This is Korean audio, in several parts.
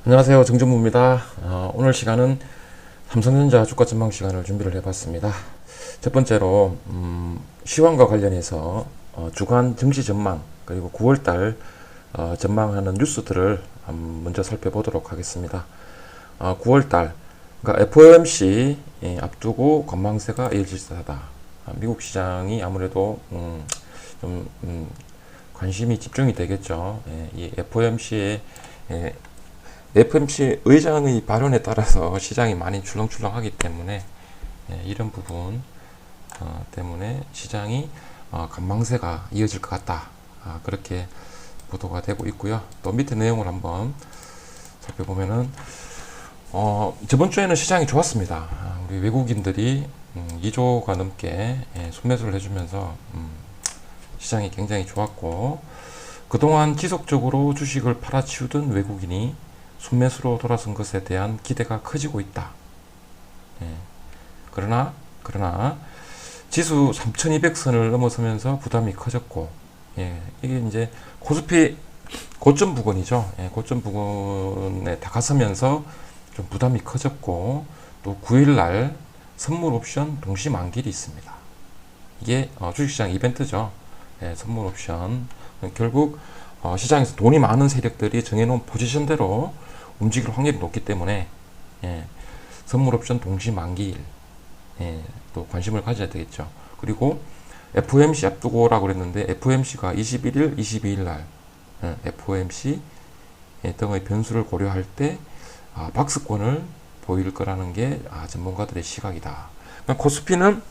안녕하세요, 정정무입니다. 오늘 시간은 삼성전자 주가 전망 시간을 준비를 해봤습니다. 첫 번째로 시황과 관련해서 주간 증시 전망 그리고 9월달 전망하는 뉴스들을 먼저 살펴보도록 하겠습니다. 9월달 그러니까 FOMC 앞두고 관망세가 이어질 듯하다. 미국 시장이 아무래도 좀 관심이 집중이 되겠죠. 이 FOMC 의장의 발언에 따라서 시장이 많이 출렁출렁하기 때문에 이런 부분 때문에 시장이 관망세가 이어질 것 같다. 그렇게 보도가 되고 있고요. 또 밑에 내용을 한번 살펴보면은 저번 주에는 시장이 좋았습니다. 우리 외국인들이 2조가 넘게 순매수를 해주면서 시장이 굉장히 좋았고, 그동안 지속적으로 주식을 팔아치우던 외국인이 순매수로 돌아선 것에 대한 기대가 커지고 있다. 그러나 지수 3200선을 넘어서면서 부담이 커졌고, 이게 이제 코스피 고점 부근이죠. 고점 부근에 다가서면서 좀 부담이 커졌고, 또 9일날 선물 옵션 동시 만기일이 있습니다. 이게 주식시장 이벤트죠. 선물 옵션. 결국 시장에서 돈이 많은 세력들이 정해놓은 포지션대로 움직일 확률이 높기 때문에 선물 옵션 동시 만기일 또 관심을 가져야 되겠죠. 그리고 FOMC 앞두고라고 그랬는데 FOMC가 21일, 22일 날 FOMC 등의 변수를 고려할 때 박스권을 보일 거라는 게 전문가들의 시각이다. 그러니까 코스피는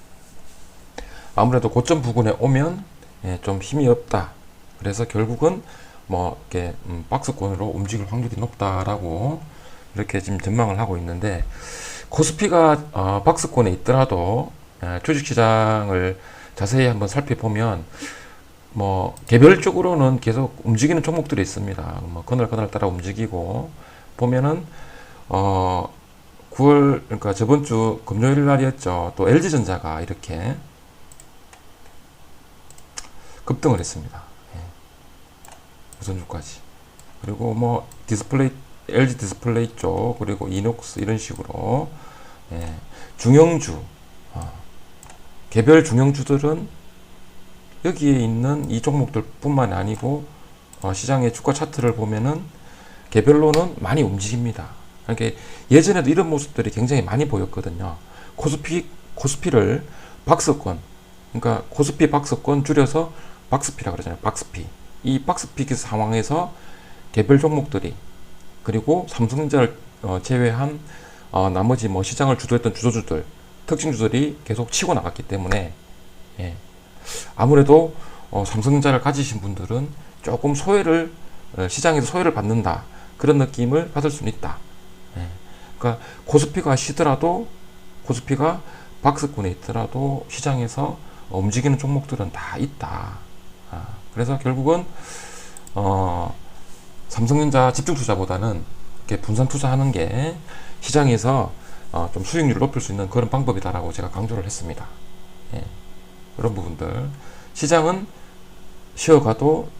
아무래도 고점 부근에 오면 좀 힘이 없다. 그래서 결국은 뭐 이렇게 박스권으로 움직일 확률이 높다라고 이렇게 지금 전망을 하고 있는데, 코스피가 박스권에 있더라도 주식시장을 자세히 한번 살펴보면 뭐 개별적으로는 계속 움직이는 종목들이 있습니다. 뭐 그날 따라 움직이고 보면은 9월 그러니까 저번 주 금요일 날이었죠. 또 LG전자가 이렇게 급등을 했습니다. 우선주까지. 그리고 뭐 LG 디스플레이 쪽, 그리고 이녹스 이런 식으로 중형주, 개별 중형주들은 여기에 있는 이 종목들 뿐만 아니고 시장의 주가 차트를 보면은 개별로는 많이 움직입니다. 그러니까 예전에도 이런 모습들이 굉장히 많이 보였거든요. 코스피를 박스권, 그러니까 코스피 박스권 줄여서 박스피라 그러잖아요. 박스피. 이 박스피 상황에서 개별 종목들이, 그리고 삼성전자를 제외한 나머지 뭐 시장을 주도했던 주도주들, 특징주들이 계속 치고 나갔기 때문에 아무래도 삼성전자를 가지신 분들은 조금 시장에서 소외를 받는다, 그런 느낌을 받을 수는 있다. 그러니까 코스피가 쉬더라도, 코스피가 박스권에 있더라도 시장에서 움직이는 종목들은 다 있다. 그래서 결국은 삼성전자 집중 투자보다는 이렇게 분산 투자하는 게 시장에서 좀 수익률을 높일 수 있는 그런 방법이다라고 제가 강조를 했습니다. 그런 부분들, 시장은 쉬어가도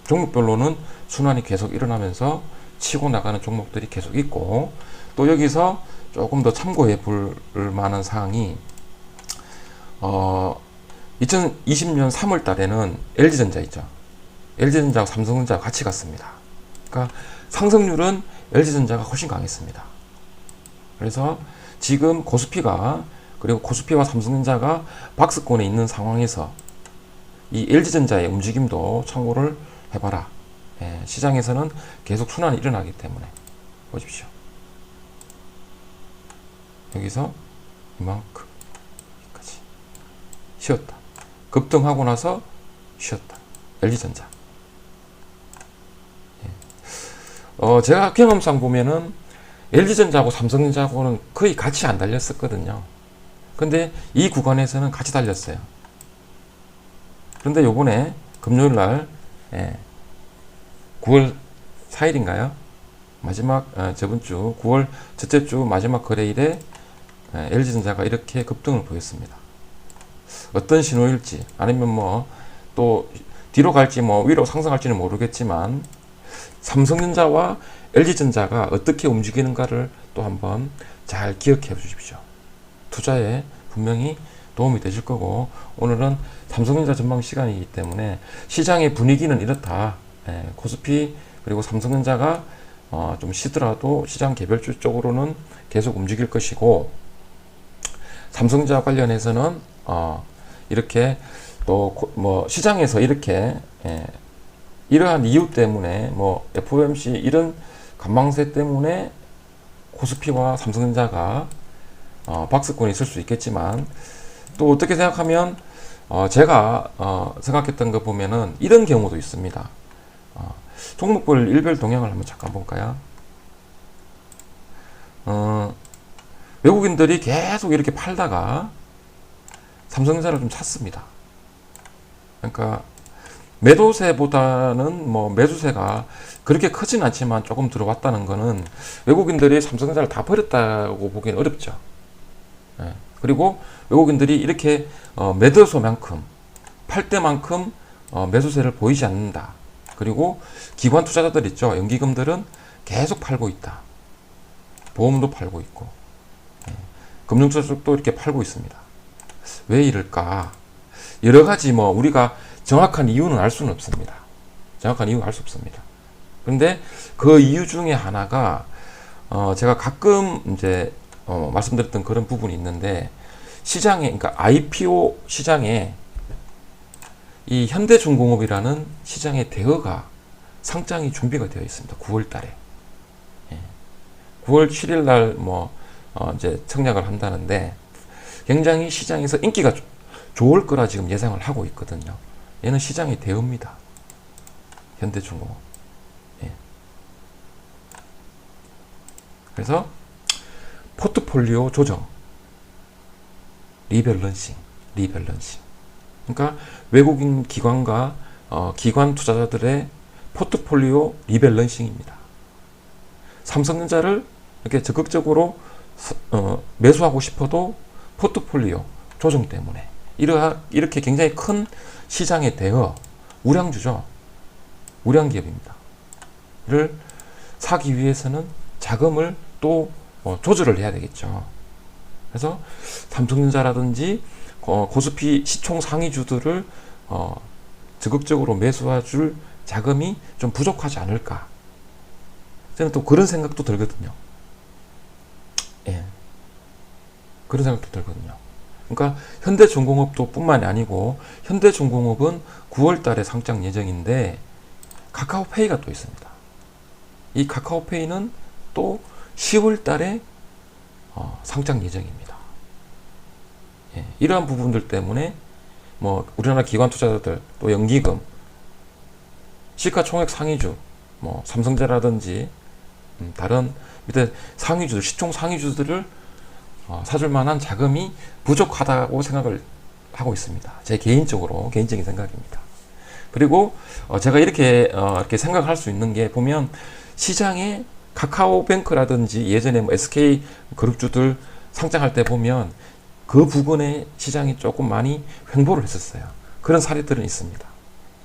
종목별로는 순환이 계속 일어나면서 치고 나가는 종목들이 계속 있고, 또 여기서 조금 더 참고해 볼 만한 사항이 2020년 3월 달에는 LG전자 있죠. LG전자하고 삼성전자가 같이 갔습니다. 그러니까 상승률은 LG전자가 훨씬 강했습니다. 그래서 지금 코스피가, 그리고 코스피와 삼성전자가 박스권에 있는 상황에서 이 LG전자의 움직임도 참고를 해봐라. 시장에서는 계속 순환이 일어나기 때문에 보십시오. 여기서 이만큼 여기까지 쉬었다. 급등하고 나서 쉬었다. LG전자. 제가 경험상 보면은 LG전자하고 삼성전자하고는 거의 같이 안 달렸었거든요. 근데 이 구간에서는 같이 달렸어요. 그런데 요번에 금요일 날 9월 4일인가요? 마지막 저번 주 9월 첫째 주 마지막 거래일에 LG전자가 이렇게 급등을 보였습니다. 어떤 신호일지, 아니면 뭐 또 뒤로 갈지 뭐 위로 상승할지는 모르겠지만 삼성전자와 LG전자가 어떻게 움직이는가를 또 한번 잘 기억해 주십시오. 투자에 분명히 도움이 되실 거고, 오늘은 삼성전자 전망 시간이기 때문에 시장의 분위기는 이렇다. 코스피 그리고 삼성전자가 좀 쉬더라도 시장 개별주 쪽으로는 계속 움직일 것이고, 삼성전자 관련해서는 이렇게 또 뭐 시장에서 이렇게 이러한 이유 때문에 뭐 FOMC 이런 관망세 때문에 코스피와 삼성전자가 박스권이 있을 수 있겠지만, 또 어떻게 생각하면 제가 생각했던 거 보면은 이런 경우도 있습니다. 종목별 일별 동향을 한번 잠깐 볼까요? 외국인들이 계속 이렇게 팔다가 삼성전자를 좀 샀습니다. 그러니까 매도세보다는 뭐 매수세가 그렇게 크진 않지만 조금 들어왔다는 거는 외국인들이 삼성전자를 다 버렸다고 보기는 어렵죠. 그리고 외국인들이 이렇게 매도소만큼 팔 때만큼 매수세를 보이지 않는다. 그리고 기관 투자자들 있죠. 연기금들은 계속 팔고 있다. 보험도 팔고 있고, 금융투자 쪽도 이렇게 팔고 있습니다. 왜 이럴까? 여러 가지 뭐 우리가 정확한 이유는 알 수는 없습니다. 정확한 이유는 알 수 없습니다. 그런데 그 이유 중에 하나가 제가 가끔 이제 말씀드렸던 그런 부분이 있는데, 시장에, 그러니까 IPO 시장에 이 현대중공업이라는 시장의 대여가 상장이 준비가 되어 있습니다. 9월 달에. 9월 7일 날 이제 청약을 한다는데, 굉장히 시장에서 인기가 좋을 거라 지금 예상을 하고 있거든요. 얘는 시장의 대여입니다. 현대중공업. 그래서 포트폴리오 조정, 리밸런싱. 그러니까 외국인 기관과 기관 투자자들의 포트폴리오 리밸런싱입니다. 삼성전자를 이렇게 적극적으로 매수하고 싶어도 포트폴리오 조정 때문에 이렇게 굉장히 큰 시장에 대여, 우량주죠. 우량기업입니다. 를 사기 위해서는 자금을 또 조절을 해야 되겠죠. 그래서 삼성전자라든지 코스피 시총 상위주들을 적극적으로 매수해줄 자금이 좀 부족하지 않을까. 저는 또 그런 생각도 들거든요. 그런 생각도 들거든요. 그러니까 현대중공업도 뿐만이 아니고, 현대중공업은 9월 달에 상장 예정인데 카카오페이가 또 있습니다. 이 카카오페이는 또 10월 달에 상장 예정입니다. 이러한 부분들 때문에 뭐 우리나라 기관 투자자들, 또 연기금, 시가총액 상위주, 뭐 삼성전자라든지 다른 밑에 상위주들, 시총 상위주들을 사줄 만한 자금이 부족하다고 생각을 하고 있습니다. 제 개인적인 생각입니다. 그리고 제가 이렇게 생각할 수 있는 게, 보면 시장에 카카오뱅크라든지 예전에 뭐 SK 그룹주들 상장할 때 보면 그 부분에 시장이 조금 많이 횡보를 했었어요. 그런 사례들은 있습니다.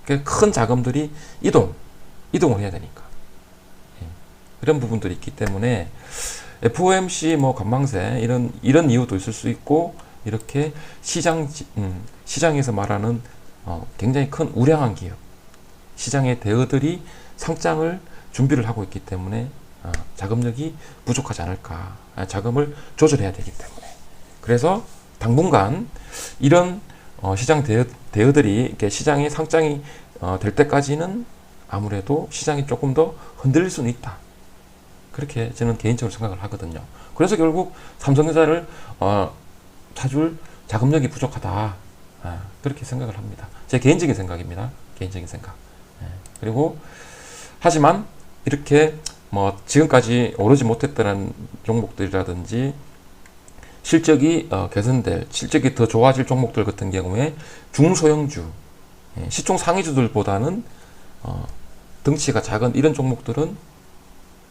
그러니까 큰 자금들이 이동을 해야 되니까. 그런 부분들이 있기 때문에 FOMC 뭐 관망세 이런 이유도 있을 수 있고, 이렇게 시장에서 말하는 굉장히 큰 우량한 기업, 시장의 대여들이 상장을 준비를 하고 있기 때문에 자금력이 부족하지 않을까. 자금을 조절해야 되기 때문에. 그래서 당분간 이런 시장 대여들이 이렇게 시장의 상장이 될 때까지는 아무래도 시장이 조금 더 흔들릴 수는 있다. 그렇게 저는 개인적으로 생각을 하거든요. 그래서 결국 삼성전자를 사줄 자금력이 부족하다. 그렇게 생각을 합니다. 제 개인적인 생각입니다. 개인적인 생각. 그리고 하지만 이렇게 뭐 지금까지 오르지 못했던 종목들이라든지 실적이 개선될, 실적이 더 좋아질 종목들 같은 경우에 중소형주, 시총 상위주들보다는 덩치가 작은 이런 종목들은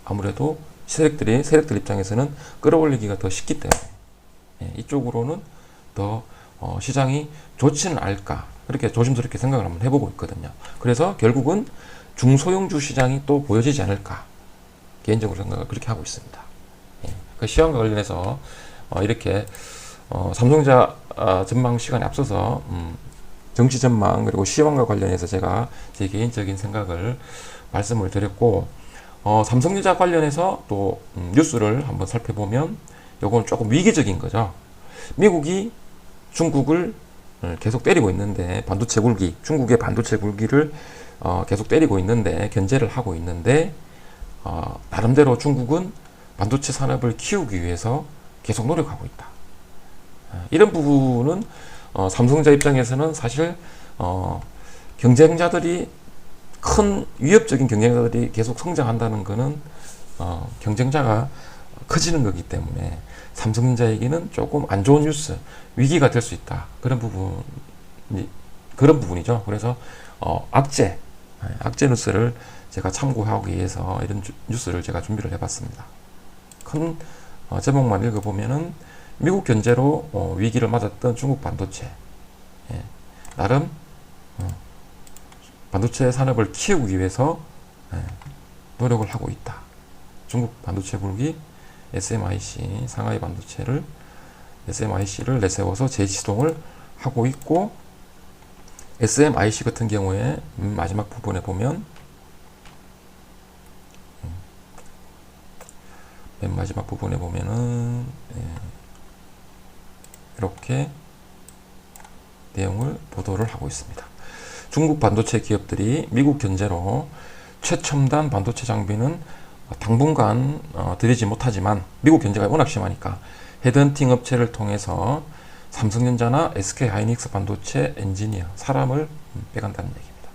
아무래도 세력들 입장에서는 끌어올리기가 더 쉽기 때문에 이쪽으로는 더 시장이 좋지는 않을까, 그렇게 조심스럽게 생각을 한번 해보고 있거든요. 그래서 결국은 중소형주 시장이 또 보여지지 않을까 개인적으로 생각을 그렇게 하고 있습니다. 예. 그 시황과 관련해서 이렇게 삼성전자 전망 시간에 앞서서 정치 전망 그리고 시황과 관련해서 제가 제 개인적인 생각을 말씀을 드렸고 삼성전자 관련해서 또 뉴스를 한번 살펴보면 요건 조금 위기적인 거죠. 미국이 중국을 계속 때리고 있는데 반도체 굴기, 중국의 반도체 굴기를 계속 때리고 있는데 견제를 하고 있는데 나름대로 중국은 반도체 산업을 키우기 위해서 계속 노력하고 있다. 이런 부분은 삼성전자 입장에서는 사실 경쟁자들이 큰 위협적인 경쟁자들이 계속 성장한다는 것은 경쟁자가 커지는 거기 때문에 삼성전자에게는 조금 안 좋은 뉴스, 위기가 될 수 있다. 그런 부분이죠. 그래서 악재 뉴스를 제가 참고하기 위해서 이런 뉴스를 제가 준비를 해봤습니다. 큰 제목만 읽어보면은 미국 견제로 위기를 맞았던 중국 반도체, 나름 반도체 산업을 키우기 위해서 노력을 하고 있다. 중국 반도체 굴기 SMIC 상하이 반도체를 SMIC를 내세워서 재시동을 하고 있고, SMIC 같은 경우에 마지막 부분에 보면 맨 마지막 부분에 보면은 이렇게 내용을 보도를 하고 있습니다. 중국 반도체 기업들이 미국 견제로 최첨단 반도체 장비는 당분간 들이지 못하지만 미국 견제가 워낙 심하니까 헤드헌팅 업체를 통해서 삼성전자나 SK하이닉스 반도체 엔지니어 사람을 빼간다는 얘기입니다.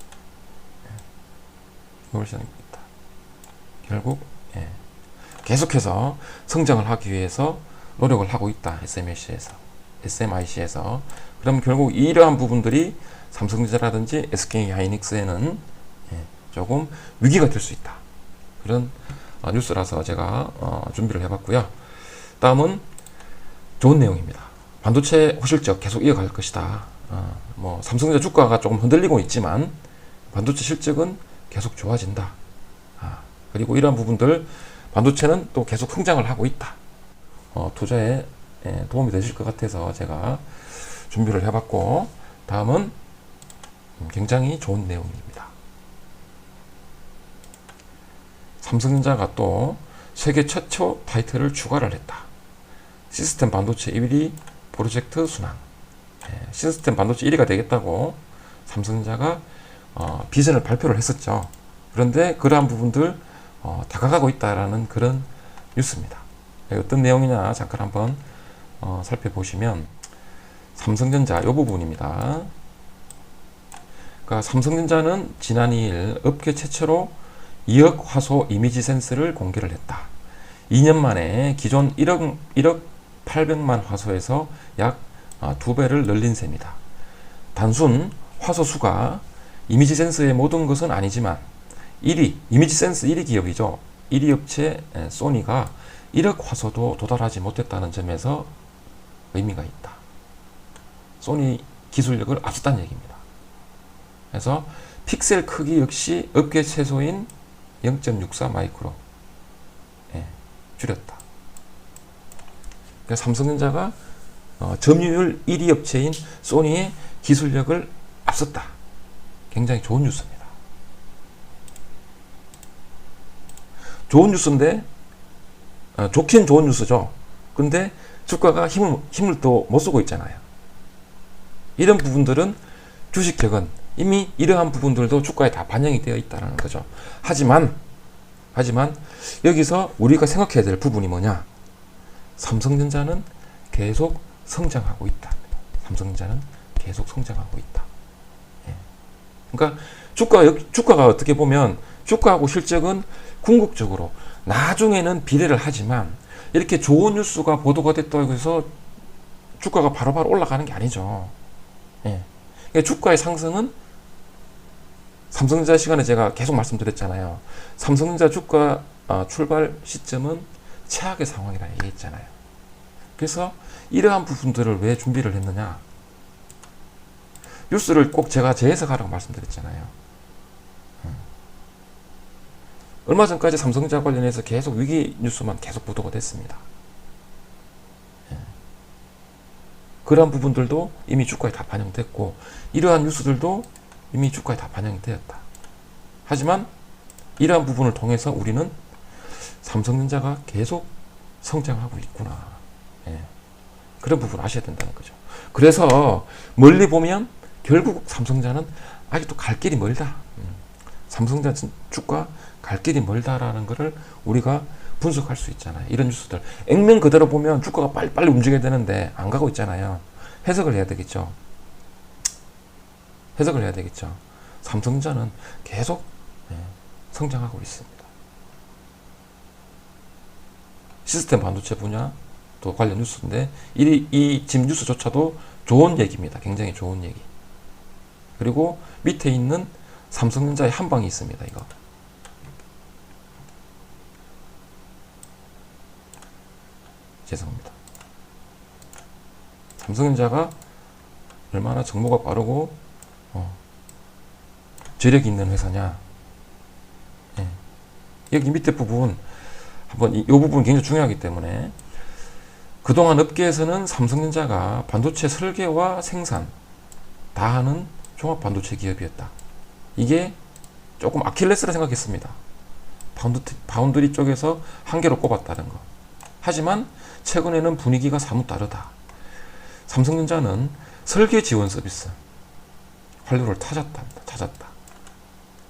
이걸 시작입니다. 결국 계속해서 성장을 하기 위해서 노력을 하고 있다. SMIC에서. 그럼 결국 이러한 부분들이 삼성전자라든지 SK하이닉스에는 조금 위기가 될 수 있다. 그런 뉴스라서 제가 준비를 해봤고요. 다음은 좋은 내용입니다. 반도체 호실적 계속 이어갈 것이다. 삼성전자 주가가 조금 흔들리고 있지만 반도체 실적은 계속 좋아진다. 그리고 이러한 부분들 반도체는 또 계속 성장을 하고 있다. 투자에 도움이 되실 것 같아서 제가 준비를 해봤고, 다음은 굉장히 좋은 내용입니다. 삼성전자가 또 세계 최초 타이틀을 추가를 했다. 시스템 반도체 1위 프로젝트 순환. 시스템 반도체 1위가 되겠다고 삼성전자가 비전을 발표를 했었죠. 그런데 그러한 부분들 다가가고 있다라는 그런 뉴스입니다. 어떤 내용이냐 잠깐 한번 살펴보시면 삼성전자 이 부분입니다. 그러니까 삼성전자는 지난 2일 업계 최초로 2억 화소 이미지 센서를 공개를 했다. 2년 만에 기존 1억 800만 화소에서 약 2배를 늘린 셈이다. 단순 화소 수가 이미지 센서의 모든 것은 아니지만 1위, 이미지 센서 1위 기업이죠. 1위 업체 소니가 1억 화소도 도달하지 못했다는 점에서 의미가 있다. 소니 기술력을 앞섰다는 얘기입니다. 그래서 픽셀 크기 역시 업계 최소인 0.64 마이크로 줄였다. 그러니까 삼성전자가 점유율 1위 업체인 소니의 기술력을 앞섰다. 굉장히 좋은 뉴스입니다. 좋은 뉴스인데 좋긴 좋은 뉴스죠. 근데 주가가 힘을 또 못 쓰고 있잖아요. 이런 부분들은 주식격은 이미 이러한 부분들도 주가에 다 반영이 되어 있다는 거죠. 하지만 여기서 우리가 생각해야 될 부분이 뭐냐? 삼성전자는 계속 성장하고 있다. 삼성전자는 계속 성장하고 있다. 그러니까 주가가 어떻게 보면 주가하고 실적은 궁극적으로 나중에는 비례를 하지만 이렇게 좋은 뉴스가 보도가 됐다고 해서 주가가 바로바로 올라가는 게 아니죠. 그러니까 주가의 상승은 삼성전자 시간에 제가 계속 말씀드렸잖아요. 삼성전자 주가 출발 시점은 최악의 상황이라 얘기했잖아요. 그래서 이러한 부분들을 왜 준비를 했느냐? 뉴스를 꼭 제가 재해석하라고 말씀드렸잖아요. 얼마 전까지 삼성전자 관련해서 계속 위기 뉴스만 계속 보도가 됐습니다. 그러한 부분들도 이미 주가에 다 반영됐고 이러한 뉴스들도 이미 주가에 다 반영이 되었다. 하지만 이러한 부분을 통해서 우리는 삼성전자가 계속 성장하고 있구나. 그런 부분 아셔야 된다는 거죠. 그래서 멀리 보면 결국 삼성전자는 아직도 갈 길이 멀다. 삼성전자 주가 갈 길이 멀다라는 것을 우리가 분석할 수 있잖아요. 이런 뉴스들. 액면 그대로 보면 주가가 빨리빨리 움직여야 되는데 안 가고 있잖아요. 해석을 해야 되겠죠. 해석을 해야 되겠죠. 삼성전자는 계속 성장하고 있습니다. 시스템 반도체 분야 또 관련 뉴스인데 이 지금 뉴스조차도 좋은 얘기입니다. 굉장히 좋은 얘기. 그리고 밑에 있는 삼성전자의 한 방이 있습니다. 이거. 죄송합니다. 삼성전자가 얼마나 정보가 빠르고 저력이 있는 회사냐. 여기 밑에 부분 한번 이 부분 굉장히 중요하기 때문에 그동안 업계에서는 삼성전자가 반도체 설계와 생산 다 하는 종합 반도체 기업이었다. 이게 조금 아킬레스라 생각했습니다. 파운드리 쪽에서 한계로 꼽았다는 거. 하지만 최근에는 분위기가 사뭇 다르다. 삼성전자는 설계 지원 서비스 활로를 찾았다.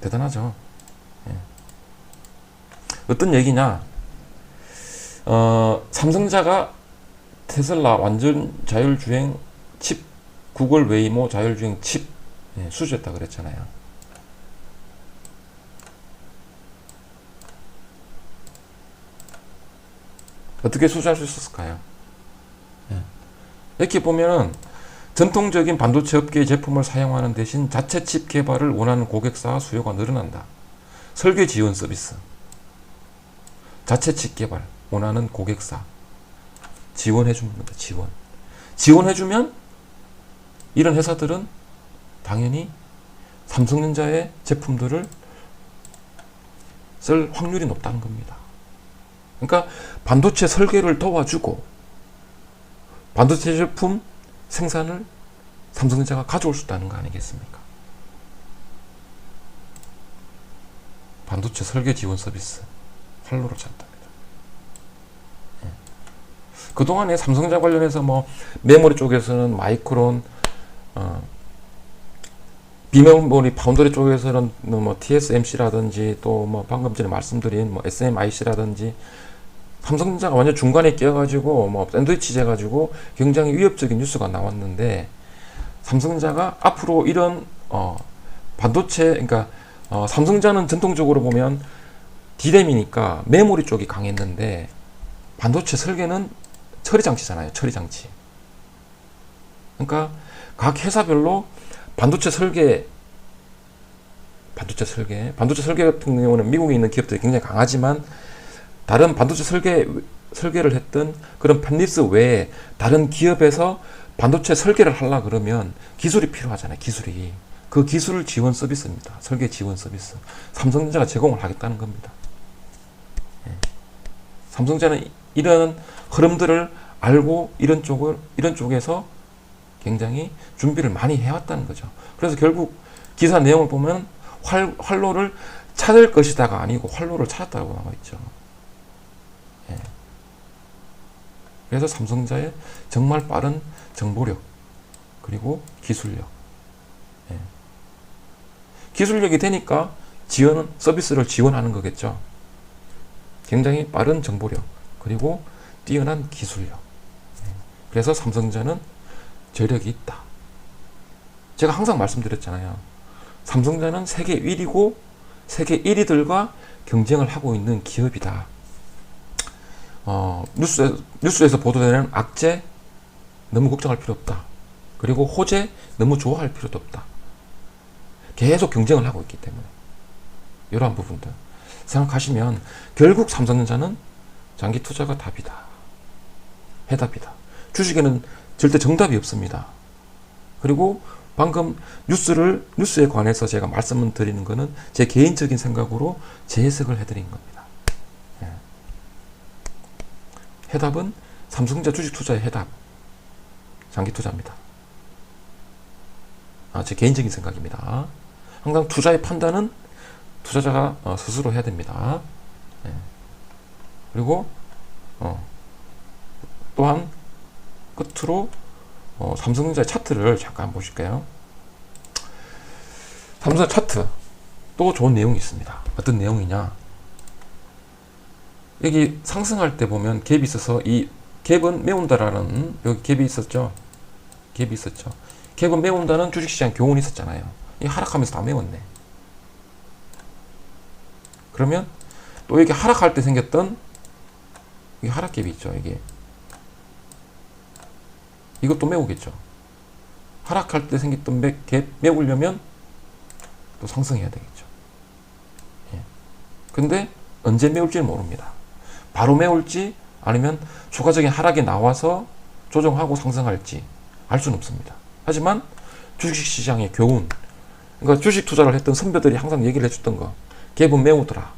대단하죠. 어떤 얘기냐? 삼성전자가 테슬라 완전 자율주행 칩, 구글 웨이모 자율주행 칩 수주했다 그랬잖아요. 어떻게 수주할 수 있었을까요? 이렇게 보면은 전통적인 반도체 업계의 제품을 사용하는 대신 자체 칩 개발을 원하는 고객사와 수요가 늘어난다. 설계 지원 서비스. 자체 칩 개발 원하는 고객사 지원해 줍니다. 지원해 주면 이런 회사들은 당연히 삼성전자의 제품들을 쓸 확률이 높다는 겁니다. 그러니까 반도체 설계를 도와주고 반도체 제품 생산을 삼성전자가 가져올 수 있다는 거 아니겠습니까? 반도체 설계 지원 서비스 활로로 찼답니다. 그동안에 삼성전자 관련해서 뭐 메모리 쪽에서는 마이크론, 비메모리 파운드리 쪽에서는 뭐 TSMC라든지 또 뭐 방금 전에 말씀드린 뭐 SMIC라든지 삼성전자가 완전 중간에 끼어가지고 뭐 샌드위치 돼가지고 굉장히 위협적인 뉴스가 나왔는데 삼성전자가 앞으로 이런 반도체 그러니까 삼성전자는 전통적으로 보면 D램이니까 메모리 쪽이 강했는데 반도체 설계는 처리장치잖아요. 처리장치. 그러니까 각 회사별로 반도체 설계 같은 경우는 미국에 있는 기업들이 굉장히 강하지만 다른 반도체 설계를 했던 그런 팹리스 외에 다른 기업에서 반도체 설계를 하려 그러면 기술이 필요하잖아요. 기술이. 그 기술 지원 서비스입니다. 설계 지원 서비스. 삼성전자가 제공을 하겠다는 겁니다. 삼성전자는 이런 흐름들을 알고 이런 쪽에서 굉장히 준비를 많이 해왔다는 거죠. 그래서 결국 기사 내용을 보면 활로를 찾을 것이다가 아니고 활로를 찾았다고 나와 있죠. 그래서 삼성전자의 정말 빠른 정보력 그리고 기술력. 기술력이 되니까 서비스를 지원하는 거겠죠. 굉장히 빠른 정보력 그리고 뛰어난 기술력. 그래서 삼성전자는 저력이 있다. 제가 항상 말씀드렸잖아요. 삼성전자는 세계 1위고 세계 1위들과 경쟁을 하고 있는 기업이다. 뉴스에서 보도되는 악재 너무 걱정할 필요 없다. 그리고 호재 너무 좋아할 필요도 없다. 계속 경쟁을 하고 있기 때문에 이러한 부분들 생각하시면 결국 삼성전자는 장기 투자가 답이다. 해답이다. 주식에는 절대 정답이 없습니다. 그리고 방금 뉴스에 관해서 제가 말씀을 드리는 거는 제 개인적인 생각으로 재해석을 해드린 겁니다. 예. 해답은 삼성전자 주식 투자의 해답. 장기 투자입니다. 제 개인적인 생각입니다. 항상 투자의 판단은 투자자가 스스로 해야 됩니다. 예. 그리고 또한 끝으로 삼성전자의 차트를 잠깐 보실까요? 삼성전자 차트 또 좋은 내용이 있습니다. 어떤 내용이냐? 여기 상승할 때 보면 갭이 있어서 이 갭은 메운다라는 여기 갭이 있었죠. 갭이 있었죠. 갭은 메운다는 주식시장 교훈이 있었잖아요. 이 하락하면서 다 메웠네. 그러면 또 여기 하락할 때 생겼던 이 하락갭이 있죠. 이것도 메우겠죠. 하락할 때 생겼던 갭 메우려면 또 상승해야 되겠죠. 예. 근데 언제 메울지는 모릅니다. 바로 메울지 아니면 추가적인 하락이 나와서 조정하고 상승할지 알 수는 없습니다. 하지만 주식시장의 교훈, 그러니까 주식 투자를 했던 선배들이 항상 얘기를 해줬던 거, 갭은 메우더라.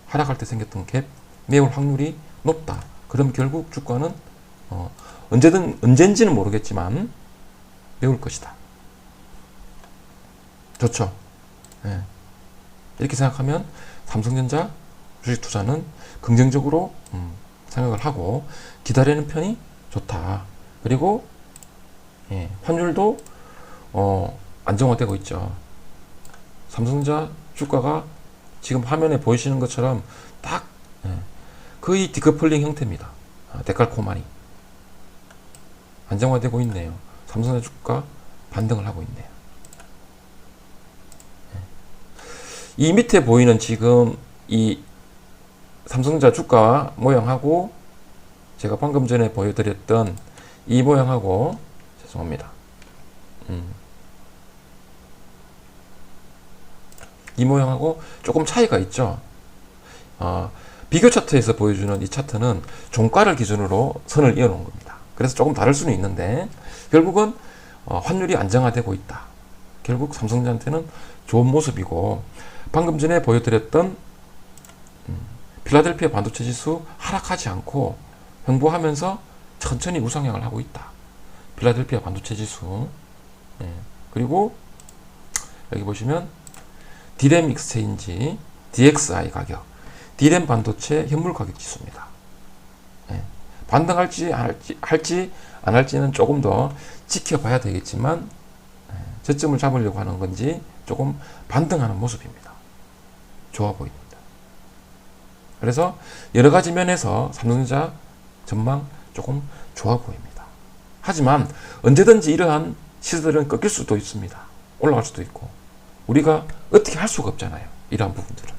하락할 때 생겼던 갭 메울 확률이 높다. 그럼 결국 주가는 언젠지는 모르겠지만 메울 것이다. 좋죠. 예. 이렇게 생각하면 삼성전자 주식 투자는 긍정적으로 생각을 하고 기다리는 편이 좋다. 그리고 환율도 안정화되고 있죠. 삼성전자 주가가 지금 화면에 보이시는 것처럼 딱 거의 디커플링 형태입니다. 데칼코마니 안정화되고 있네요. 삼성전자 주가 반등을 하고 있네요. 이 밑에 보이는 지금 이 삼성전자 주가 모양하고 제가 방금 전에 보여드렸던 이 모양하고 죄송합니다. 이 모양하고 조금 차이가 있죠. 비교 차트에서 보여주는 이 차트는 종가를 기준으로 선을 이어놓은 겁니다. 그래서 조금 다를 수는 있는데 결국은 환율이 안정화되고 있다. 결국 삼성전자한테는 좋은 모습이고 방금 전에 보여드렸던 필라델피아 반도체 지수 하락하지 않고 횡보하면서 천천히 우상향을 하고 있다. 필라델피아 반도체 지수. 그리고 여기 보시면 디램 익스체인지 DXI 가격, 디램 반도체 현물 가격 지수입니다. 반등할지 안 할지는 조금 더 지켜봐야 되겠지만 저점을 잡으려고 하는 건지 조금 반등하는 모습입니다. 좋아 보입니다. 그래서 여러 가지 면에서 삼성전자 전망 조금 좋아 보입니다. 하지만 언제든지 이러한 시세들은 꺾일 수도 있습니다. 올라갈 수도 있고 우리가 어떻게 할 수가 없잖아요. 이러한 부분들은.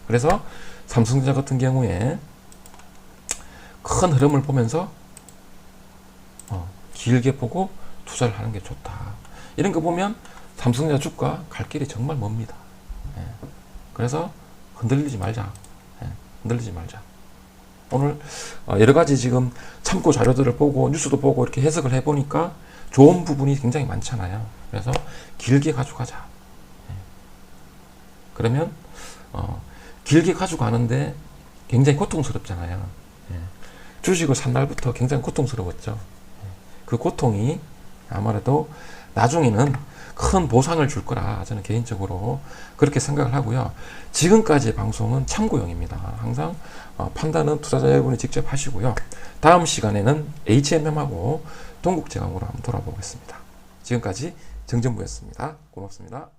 그래서 삼성전자 같은 경우에 큰 흐름을 보면서 길게 보고 투자를 하는 게 좋다. 이런 거 보면 삼성전자 주가 갈 길이 정말 멉니다. 그래서 흔들리지 말자. 흔들리지 말자. 오늘 여러 가지 지금 참고 자료들을 보고 뉴스도 보고 이렇게 해석을 해보니까 좋은 부분이 굉장히 많잖아요. 그래서 길게 가져가자. 그러면 길게 가져가는데 굉장히 고통스럽잖아요. 주식을 산 날부터 굉장히 고통스러웠죠. 그 고통이 아무래도 나중에는 큰 보상을 줄 거라 저는 개인적으로 그렇게 생각을 하고요. 지금까지의 방송은 참고용입니다. 항상 판단은 투자자 여러분이 직접 하시고요. 다음 시간에는 HMM하고 동국제강으로 한번 돌아보겠습니다. 지금까지 정전부였습니다. 고맙습니다.